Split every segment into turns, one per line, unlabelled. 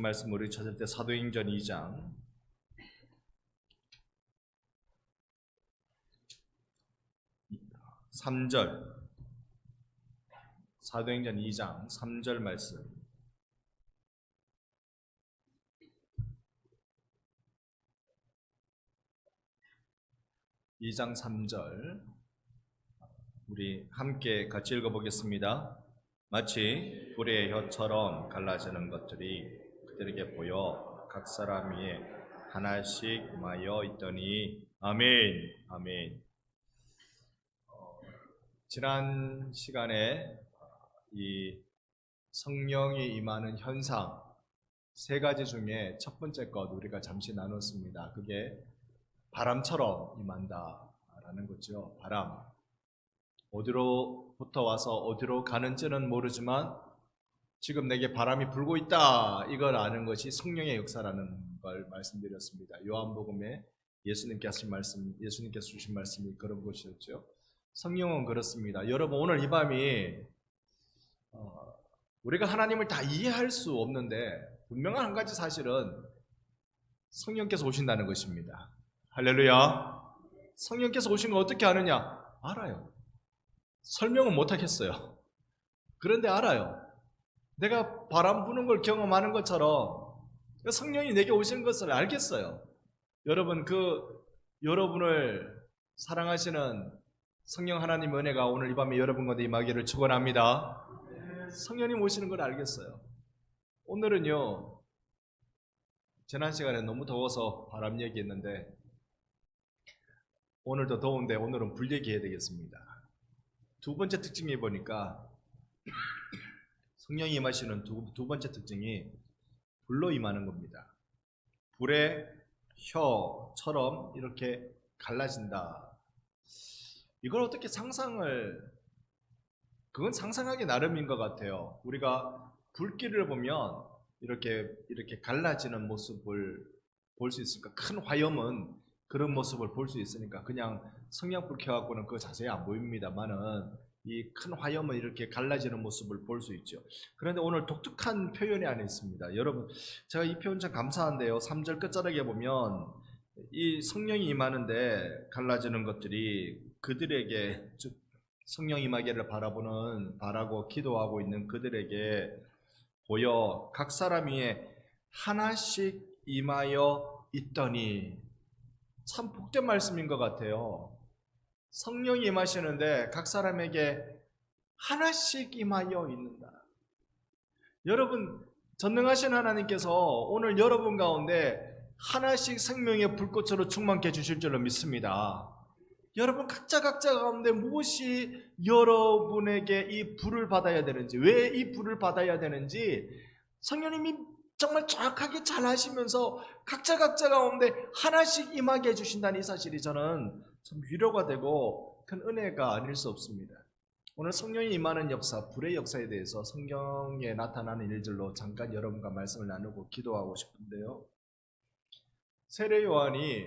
말씀 우리 찾을 때 사도행전 2장 3절, 사도행전 2장 3절 말씀. 이 장 3절 우리 함께 같이 읽어보겠습니다. 마치 불의 혀처럼 갈라지는 것들이 그들에게 보여 각 사람 위에 하나씩 임하여 있더니. 아멘. 아멘. 지난 시간에 이 성령이 임하는 현상 세 가지 중에 첫 번째 것 우리가 잠시 나눴습니다. 그게 바람처럼 임한다라는 거죠. 바람. 어디로부터 와서 어디로 가는지는 모르지만 지금 내게 바람이 불고 있다, 이걸 아는 것이 성령의 역사라는 걸 말씀드렸습니다. 요한복음에 예수님께서 주신 말씀이 그런 것이었죠. 성령은 그렇습니다. 여러분, 오늘 이 밤이 우리가 하나님을 다 이해할 수 없는데 분명한 한 가지 사실은 성령께서 오신다는 것입니다. 할렐루야. 성령께서 오신 걸 어떻게 아느냐? 알아요. 설명은 못하겠어요. 그런데 알아요. 내가 바람 부는 걸 경험하는 것처럼 성령이 내게 오신 것을 알겠어요. 여러분, 여러분을 사랑하시는 성령 하나님 은혜가 오늘 이 밤에 여러분 가운데 임하기를 축원합니다. 성령님 오시는 걸 알겠어요. 오늘은요, 지난 시간에 너무 더워서 바람 얘기했는데 오늘도 더운데 오늘은 불 얘기해야 되겠습니다. 두 번째 특징이 보니까 성령이 임하시는 두 번째 특징이 불로 임하는 겁니다. 불의 혀처럼 이렇게 갈라진다. 이걸 어떻게 그건 상상하기 나름인 것 같아요. 우리가 불길을 보면 이렇게 갈라지는 모습을 볼 수 있으니까, 큰 화염은 그런 모습을 볼 수 있으니까 그냥 성냥불 켜갖고는 그거 자세히 안 보입니다만은 이 큰 화염은 이렇게 갈라지는 모습을 볼 수 있죠. 그런데 오늘 독특한 표현이 안에 있습니다. 여러분, 제가 이 표현 참 감사한데요. 3절 끝자락에 보면 이 성령이 임하는데 갈라지는 것들이 그들에게, 즉 성령 임하기를 바라고 기도하고 있는 그들에게 보여 각 사람 위에 하나씩 임하여 있더니. 참 복된 말씀인 것 같아요. 성령이 임하시는데 각 사람에게 하나씩 임하여 있는다. 여러분, 전능하신 하나님께서 오늘 여러분 가운데 하나씩 생명의 불꽃으로 충만케 해주실 줄로 믿습니다. 여러분 각자 가운데 무엇이 여러분에게 이 불을 받아야 되는지, 왜 이 불을 받아야 되는지 성령님이 정말 정확하게 잘 아시면서 각자 가운데 하나씩 임하게 해주신다는 이 사실이 저는 참 위로가 되고 큰 은혜가 아닐 수 없습니다. 오늘 성령이 임하는 역사, 불의 역사에 대해서 성경에 나타나는 일들로 잠깐 여러분과 말씀을 나누고 기도하고 싶은데요. 세례 요한이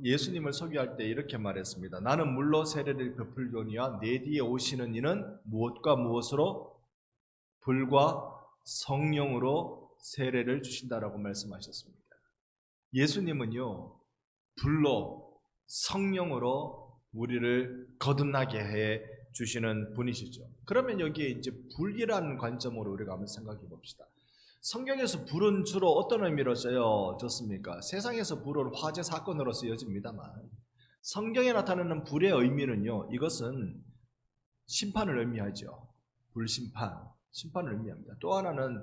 예수님을 소개할 때 이렇게 말했습니다. 나는 물로 세례를 베풀거니와 내 뒤에 오시는 이는 무엇과 무엇으로? 불과 성령으로 세례를 주신다라고 말씀하셨습니다. 예수님은요, 불로 성령으로 우리를 거듭나게 해 주시는 분이시죠. 그러면 여기에 이제 불이라는 관점으로 우리가 한번 생각해 봅시다. 성경에서 불은 주로 어떤 의미로 쓰여졌습니까? 세상에서 불은 화재 사건으로 쓰여집니다만 성경에 나타나는 불의 의미는요, 이것은 심판을 의미하죠. 불심판, 심판을 의미합니다. 또 하나는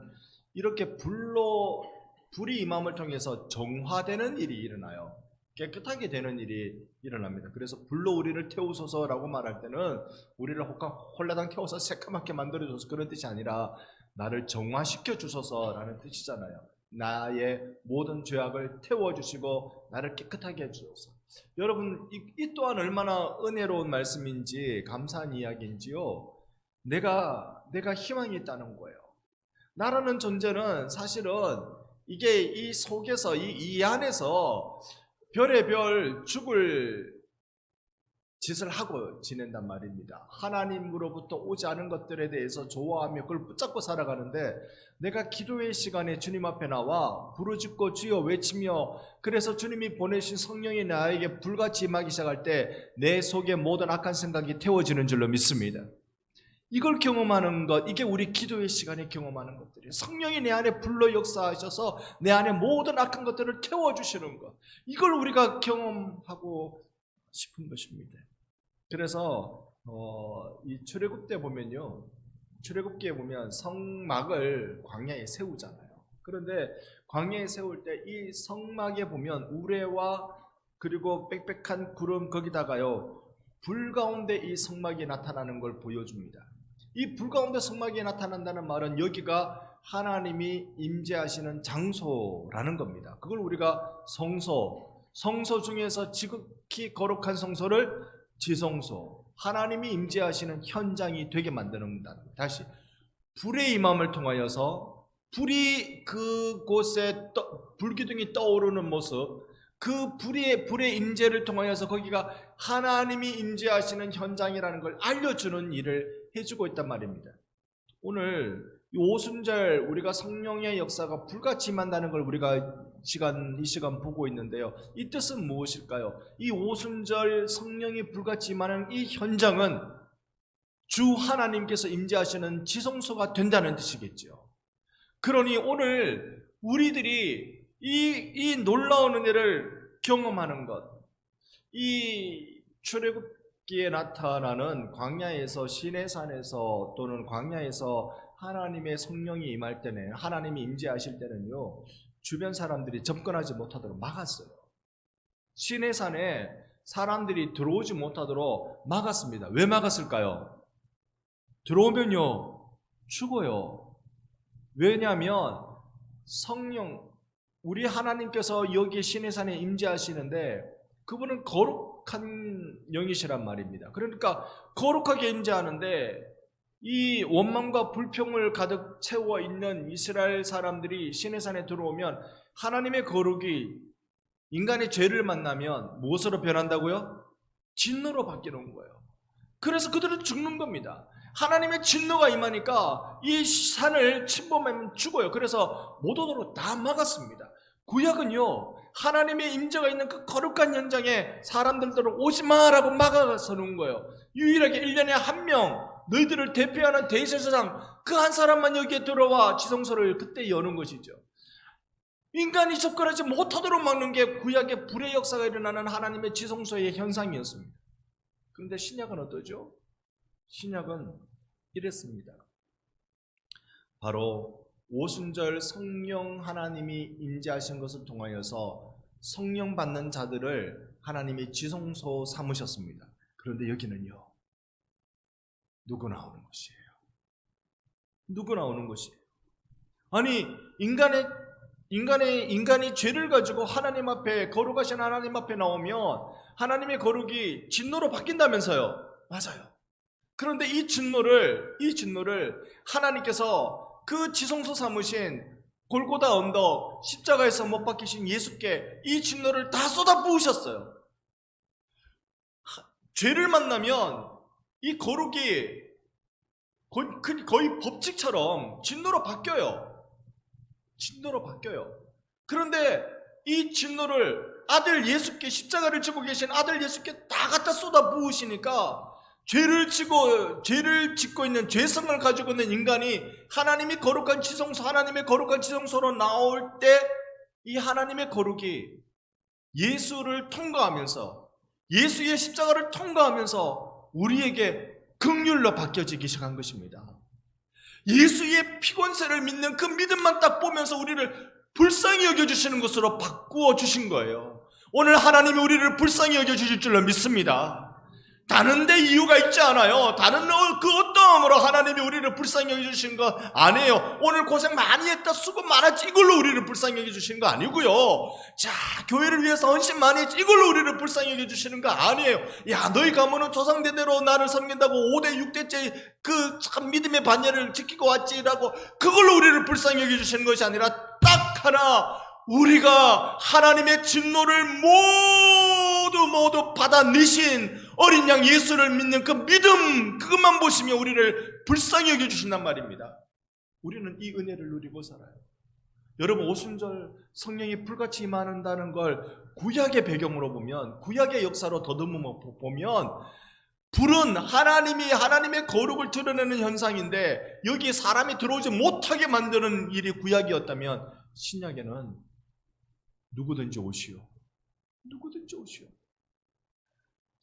이렇게 불이 임함을 통해서 정화되는 일이 일어나요. 깨끗하게 되는 일이 일어납니다. 그래서 불로 우리를 태우소서라고 말할 때는 우리를 홀라당 태워서 새까맣게 만들어줘서 그런 뜻이 아니라 나를 정화시켜 주소서라는 뜻이잖아요. 나의 모든 죄악을 태워주시고 나를 깨끗하게 해주소서. 여러분, 이 또한 얼마나 은혜로운 말씀인지, 감사한 이야기인지요. 내가 희망이 있다는 거예요. 나라는 존재는 사실은 이게 이 속에서 이 안에서 별의 별 죽을 짓을 하고 지낸단 말입니다. 하나님으로부터 오지 않은 것들에 대해서 좋아하며 그걸 붙잡고 살아가는데, 내가 기도의 시간에 주님 앞에 나와 부르짖고 주여 외치며, 그래서 주님이 보내신 성령이 나에게 불같이 임하기 시작할 때 내 속에 모든 악한 생각이 태워지는 줄로 믿습니다. 이걸 경험하는 것, 이게 우리 기도의 시간에 경험하는 것들이에요. 성령이 내 안에 불러 역사하셔서 내 안에 모든 악한 것들을 태워주시는 것, 이걸 우리가 경험하고 싶은 것입니다. 그래서 이 출애굽때 보면요, 출애굽기에 보면 성막을 광야에 세우잖아요. 그런데 광야에 세울 때 이 성막에 보면 우레와 그리고 빽빽한 구름, 거기다가요 불 가운데 이 성막이 나타나는 걸 보여줍니다. 이 불 가운데 성막이 나타난다는 말은 여기가 하나님이 임재하시는 장소라는 겁니다. 그걸 우리가 성소 중에서 지극히 거룩한 성소를 지성소, 하나님이 임재하시는 현장이 되게 만드는 겁니다. 다시, 불의 임함을 통하여서 불이 그곳에 불기둥이 떠오르는 모습, 그 불의 임재를 통하여서 거기가 하나님이 임재하시는 현장이라는 걸 알려주는 일을 해주고 있단 말입니다. 오늘 이 오순절 우리가 성령의 역사가 불같이 임한다는 걸 우리가 이 시간 보고 있는데요, 이 뜻은 무엇일까요? 이 오순절 성령이 불같이 임하는 이 현장은 주 하나님께서 임재하시는 지성소가 된다는 뜻이겠죠. 그러니 오늘 우리들이 이 놀라운 은혜를 경험하는 것, 이 출애굽기에 나타나는 광야에서, 시내산에서 또는 광야에서 하나님의 성령이 임할 때는, 하나님이 임재하실 때는요, 주변 사람들이 접근하지 못하도록 막았어요. 시내산에 사람들이 들어오지 못하도록 막았습니다. 왜 막았을까요? 들어오면요 죽어요. 왜냐하면 성령, 우리 하나님께서 여기 시내산에 임재하시는데 그분은 거룩한 영이시란 말입니다. 그러니까 거룩하게 임재하는데 이 원망과 불평을 가득 채워 있는 이스라엘 사람들이 시내산에 들어오면 하나님의 거룩이 인간의 죄를 만나면 무엇으로 변한다고요? 진노로 바뀌는 거예요. 그래서 그들은 죽는 겁니다. 하나님의 진노가 임하니까 이 산을 침범하면 죽어요. 그래서 못 오도록 다 막았습니다. 구약은요, 하나님의 임재가 있는 그 거룩한 현장에 사람들도 오지 마라고 막아서는 거예요. 유일하게 1년에 한 명, 너희들을 대표하는 대제사장 그 한 사람만 여기에 들어와 지성소를 그때 여는 것이죠. 인간이 접근하지 못하도록 막는 게 구약의 불의 역사가 일어나는 하나님의 지성소의 현상이었습니다. 그런데 신약은 어떠죠? 신약은 이랬습니다. 바로 오순절 성령 하나님이 임재하신 것을 통하여서 성령 받는 자들을 하나님이 지성소 삼으셨습니다. 그런데 여기는요, 누구 나오는 것이에요? 누구 나오는 것이에요? 아니, 인간이 죄를 가지고 하나님 앞에, 거룩하신 하나님 앞에 나오면 하나님의 거룩이 진노로 바뀐다면서요. 맞아요. 그런데 이 진노를 하나님께서 그 지성소 삼으신 골고다 언덕 십자가에서 못 박히신 예수께 이 진노를 다 쏟아 부으셨어요. 죄를 만나면 이 거룩이 거의 법칙처럼 진노로 바뀌어요. 진노로 바뀌어요. 그런데 이 진노를 아들 예수께, 십자가를 지고 계신 아들 예수께 다 갖다 쏟아 부으시니까 죄를 짓고 있는, 죄성을 가지고 있는 인간이 하나님의 거룩한 지성소로 나올 때 이 하나님의 거룩이 예수를 통과하면서, 예수의 십자가를 통과하면서 우리에게 긍휼로 바뀌어지기 시작한 것입니다. 예수의 피권세를 믿는 그 믿음만 딱 보면서 우리를 불쌍히 여겨주시는 것으로 바꾸어 주신 거예요. 오늘 하나님이 우리를 불쌍히 여겨주실 줄로 믿습니다. 다른 데 이유가 있지 않아요. 다른 그 어떠함으로 하나님이 우리를 불쌍히 여겨주신 거 아니에요. 오늘 고생 많이 했다, 수고 많았지, 이걸로 우리를 불쌍히 여겨주시는 거 아니고요. 자, 교회를 위해서 헌신 많이 했지, 이걸로 우리를 불쌍히 여겨주시는 거 아니에요. 야, 너희 가문은 조상대대로 나를 섬긴다고 5대 6대째 그 참 믿음의 반열을 지키고 왔지라고 그걸로 우리를 불쌍히 여겨주시는 것이 아니라 딱 하나, 우리가 하나님의 진노를 모두 받아내신 어린 양 예수를 믿는 그 믿음, 그것만 보시며 우리를 불쌍히 여겨주신단 말입니다. 우리는 이 은혜를 누리고 살아요. 여러분, 오순절 성령이 불같이 임한다는 걸 구약의 배경으로 보면, 구약의 역사로 더듬어 보면, 불은 하나님의 거룩을 드러내는 현상인데 여기에 사람이 들어오지 못하게 만드는 일이 구약이었다면, 신약에는 누구든지 오시오.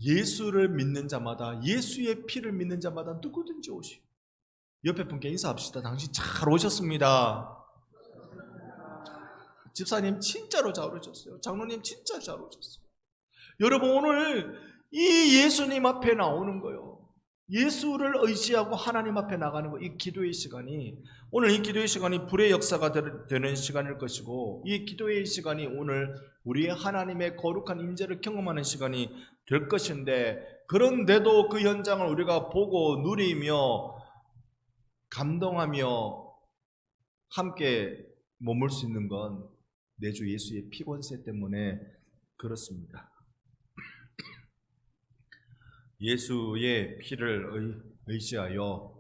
예수를 믿는 자마다, 예수의 피를 믿는 자마다 누구든지 오시오. 옆에 분께 인사합시다. 당신 잘 오셨습니다. 집사님 진짜로 잘 오셨어요. 장로님 진짜 잘 오셨어요. 여러분, 오늘 이 예수님 앞에 나오는 거요, 예수를 의지하고 하나님 앞에 나가는 거, 이 기도의 시간이, 오늘 이 기도의 시간이 불의 역사가 되는 시간일 것이고, 이 기도의 시간이 오늘 우리의 하나님의 거룩한 임재를 경험하는 시간이 될 것인데, 그런데도 그 현장을 우리가 보고 누리며 감동하며 함께 머물 수 있는 건 내 주 예수의 피 권세 때문에 그렇습니다. 예수의 피를 의지하여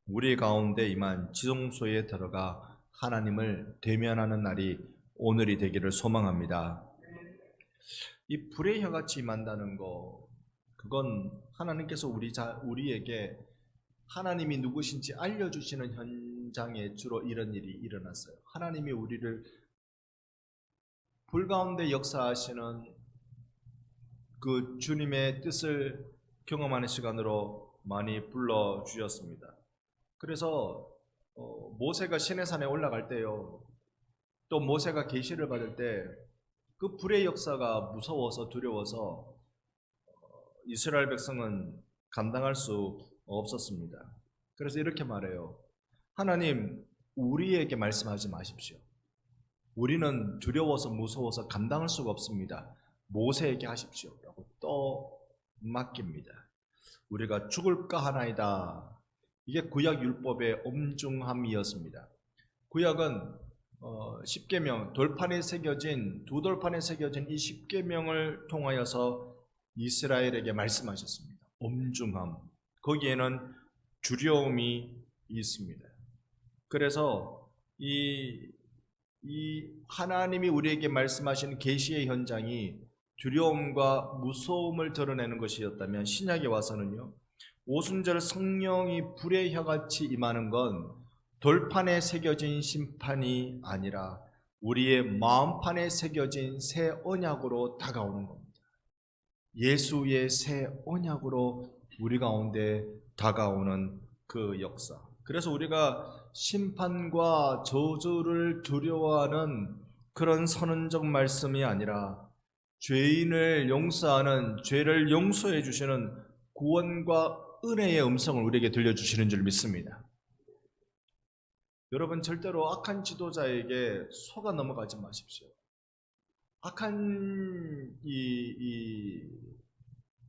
우리 가운데 임한 지성소에 들어가 하나님을 대면하는 날이 오늘이 되기를 소망합니다. 이 불의 혀같이 임한다는 거, 그건 하나님께서 우리에게 하나님이 누구신지 알려주시는 현장에 주로 이런 일이 일어났어요. 하나님이 우리를 불 가운데 역사하시는 그 주님의 뜻을 경험하는 시간으로 많이 불러주셨습니다. 그래서 모세가 시내산에 올라갈 때요, 또 모세가 계시를 받을 때 그 불의 역사가 무서워서 두려워서 이스라엘 백성은 감당할 수 없었습니다. 그래서 이렇게 말해요. 하나님, 우리에게 말씀하지 마십시오. 우리는 두려워서 무서워서 감당할 수가 없습니다. 모세에게 하십시오 라고 또 맡깁니다. 우리가 죽을까 하나이다. 이게 구약 율법의 엄중함이었습니다. 구약은 10계명, 돌판에 새겨진, 두 돌판에 새겨진 이 10계명을 통하여서 이스라엘에게 말씀하셨습니다. 엄중함, 거기에는 두려움이 있습니다. 그래서 이 하나님이 우리에게 말씀하신 계시의 현장이 두려움과 무서움을 드러내는 것이었다면, 신약에 와서는요, 오순절 성령이 불의 혀같이 임하는 건 돌판에 새겨진 심판이 아니라 우리의 마음판에 새겨진 새 언약으로 다가오는 겁니다. 예수의 새 언약으로 우리 가운데 다가오는 그 역사. 그래서 우리가 심판과 저주를 두려워하는 그런 선언적 말씀이 아니라 죄인을 용서하는, 죄를 용서해 주시는 구원과 은혜의 음성을 우리에게 들려주시는 줄 믿습니다. 여러분, 절대로 악한 지도자에게 속아 넘어가지 마십시오. 악한 이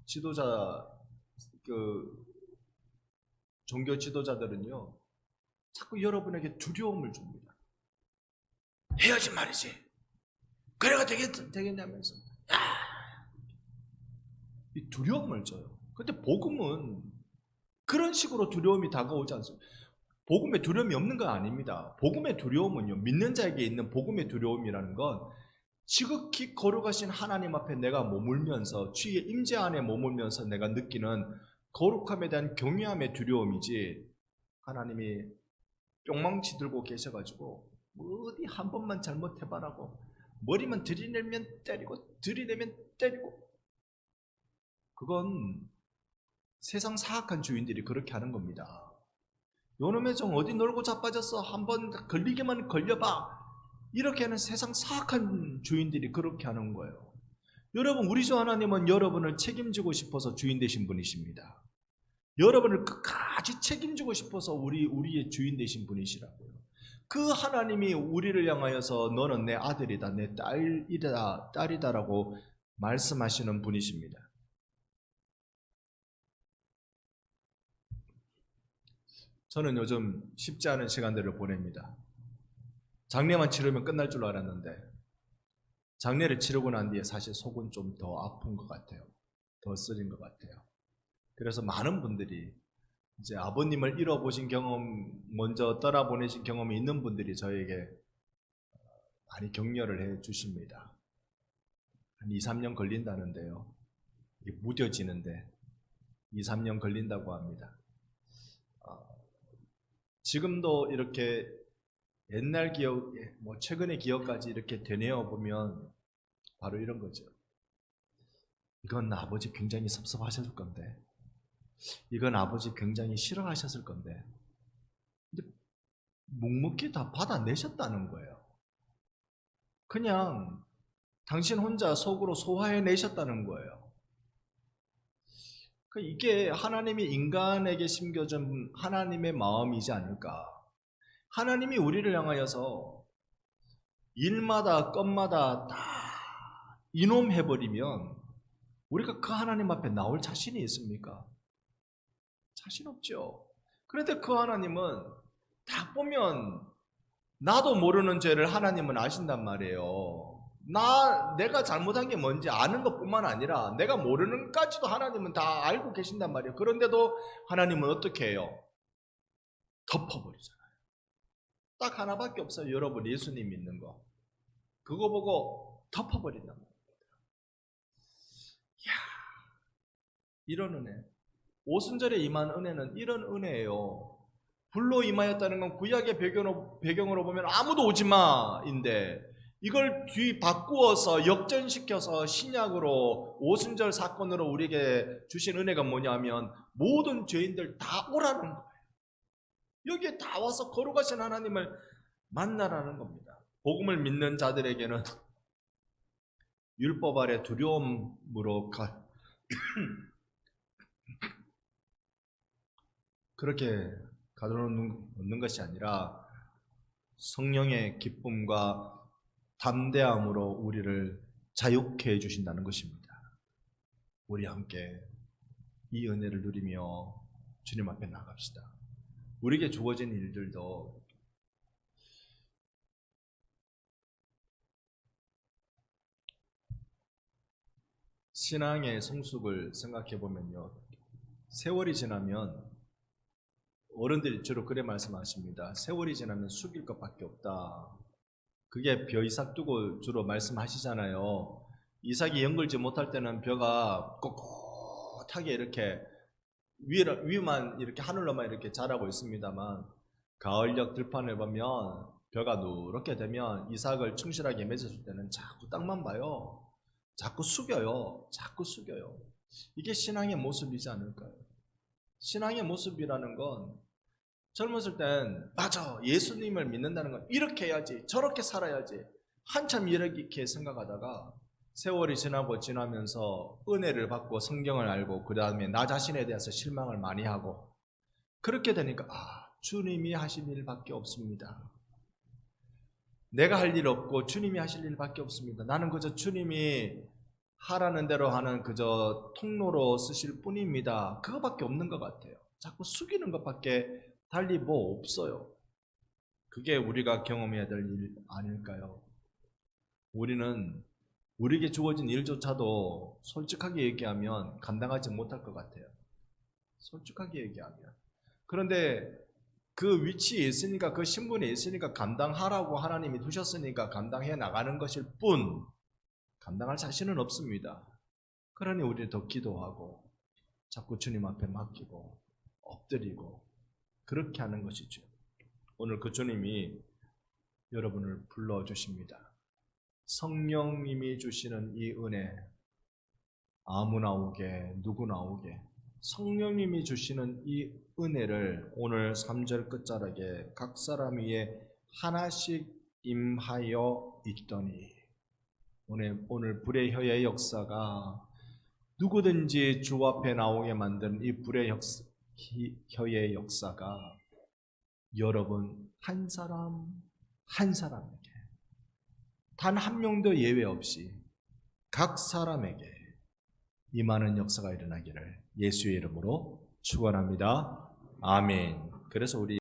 지도자, 종교 지도자들은요, 자꾸 여러분에게 두려움을 줍니다. 해야지 말이지. 그래가 되겠냐면서. 이 두려움을 줘요. 근데 복음은 그런 식으로 두려움이 다가오지 않습니다. 복음에 두려움이 없는 건 아닙니다. 복음의 두려움은요, 믿는 자에게 있는 복음의 두려움이라는 건 지극히 거룩하신 하나님 앞에 내가 머물면서, 주의 임재 안에 머물면서 내가 느끼는 거룩함에 대한 경외함의 두려움이지, 하나님이 뿅망치 들고 계셔가지고 어디 한 번만 잘못해봐라고 머리만 들이내면 때리고 들이내면 때리고, 그건 세상 사악한 주인들이 그렇게 하는 겁니다. 요놈의 종 어디 놀고 자빠졌어, 한번 걸리게만 걸려봐, 이렇게 하는 세상 사악한 주인들이 그렇게 하는 거예요. 여러분, 우리 주 하나님은 여러분을 책임지고 싶어서 주인 되신 분이십니다. 여러분을 끝까지 책임지고 싶어서 우리의 주인 되신 분이시라고요. 그 하나님이 우리를 향하여서 너는 내 아들이다, 내 딸이다라고 말씀하시는 분이십니다. 저는 요즘 쉽지 않은 시간들을 보냅니다. 장례만 치르면 끝날 줄 알았는데 장례를 치르고 난 뒤에 사실 속은 좀 더 아픈 것 같아요. 더 쓰린 것 같아요. 그래서 많은 분들이 이제 아버님을 잃어보신 경험, 먼저 떠나보내신 경험이 있는 분들이 저에게 많이 격려를 해 주십니다. 한 2, 3년 걸린다는데요. 이게 무뎌지는데 2, 3년 걸린다고 합니다. 지금도 이렇게 옛날 기억, 뭐 최근의 기억까지 이렇게 되뇌어 보면 바로 이런 거죠. 이건 아버지 굉장히 섭섭하셨을 건데, 이건 아버지 굉장히 싫어하셨을 건데, 근데 묵묵히 다 받아내셨다는 거예요. 그냥 당신 혼자 속으로 소화해내셨다는 거예요. 이게 하나님이 인간에게 심겨준 하나님의 마음이지 않을까. 하나님이 우리를 향하여서 일마다 것마다 다 이놈해버리면 우리가 그 하나님 앞에 나올 자신이 있습니까? 자신 없죠. 그런데 그 하나님은 딱 보면 나도 모르는 죄를 하나님은 아신단 말이에요. 내가 잘못한 게 뭔지 아는 것뿐만 아니라 내가 모르는 것까지도 하나님은 다 알고 계신단 말이에요. 그런데도 하나님은 어떻게 해요? 덮어버리잖아요. 딱 하나밖에 없어요. 여러분, 예수님 믿는 거. 그거 보고 덮어버린단 말이에요. 이야, 이런 은혜. 오순절에 임한 은혜는 이런 은혜예요. 불로 임하였다는 건 구약의 배경으로 보면 아무도 오지 마인데, 이걸 뒤 바꾸어서 역전시켜서 신약으로 오순절 사건으로 우리에게 주신 은혜가 뭐냐면 모든 죄인들 다 오라는 거예요. 여기에 다 와서 거룩하신 하나님을 만나라는 겁니다. 복음을 믿는 자들에게는 율법 아래 두려움으로 그렇게 가둬놓는 것이 아니라 성령의 기쁨과 담대함으로 우리를 자유케 해주신다는 것입니다. 우리 함께 이 은혜를 누리며 주님 앞에 나갑시다. 우리에게 주어진 일들도 신앙의 성숙을 생각해 보면요, 세월이 지나면 어른들이 주로 그래 말씀하십니다. 세월이 지나면 숙일 것밖에 없다. 그게 벼 이삭 두고 주로 말씀하시잖아요. 이삭이 연글지 못할 때는 벼가 꼿꼿하게 이렇게 위만 이렇게 하늘로만 이렇게 자라고 있습니다만, 가을녘 들판을 보면 벼가 누렇게 되면 이삭을 충실하게 맺었을 때는 자꾸 땅만 봐요. 자꾸 숙여요. 자꾸 숙여요. 이게 신앙의 모습이지 않을까요? 신앙의 모습이라는 건 젊었을 땐 맞아, 예수님을 믿는다는 건 이렇게 해야지, 저렇게 살아야지 한참 이렇게 생각하다가 세월이 지나면서 은혜를 받고 성경을 알고 그 다음에 나 자신에 대해서 실망을 많이 하고 그렇게 되니까 주님이 하실 일밖에 없습니다. 내가 할 일 없고 주님이 하실 일밖에 없습니다. 나는 그저 주님이 하라는 대로 하는 그저 통로로 쓰실 뿐입니다. 그거밖에 없는 것 같아요. 자꾸 숙이는 것밖에 달리 뭐 없어요. 그게 우리가 경험해야 될 일 아닐까요? 우리는 우리에게 주어진 일조차도 솔직하게 얘기하면 감당하지 못할 것 같아요. 솔직하게 얘기하면. 그런데 그 위치에 있으니까, 그 신분에 있으니까 감당하라고 하나님이 두셨으니까 감당해 나가는 것일 뿐 감당할 자신은 없습니다. 그러니 우리는 더 기도하고 자꾸 주님 앞에 맡기고 엎드리고 그렇게 하는 것이죠. 오늘 그 주님이 여러분을 불러주십니다. 성령님이 주시는 이 은혜, 아무나 오게 누구나 오게 성령님이 주시는 이 은혜를 오늘 3절 끝자락에 각 사람 위에 하나씩 임하여 있더니, 오늘 불의 혀의 역사가 누구든지 주 앞에 나오게 만든 이 불의 혀의 역사가 여러분 한 사람 한 사람에게 단 한 명도 예외 없이 각 사람에게 임하는 역사가 일어나기를 예수의 이름으로 축원합니다. 아멘. 그래서 우리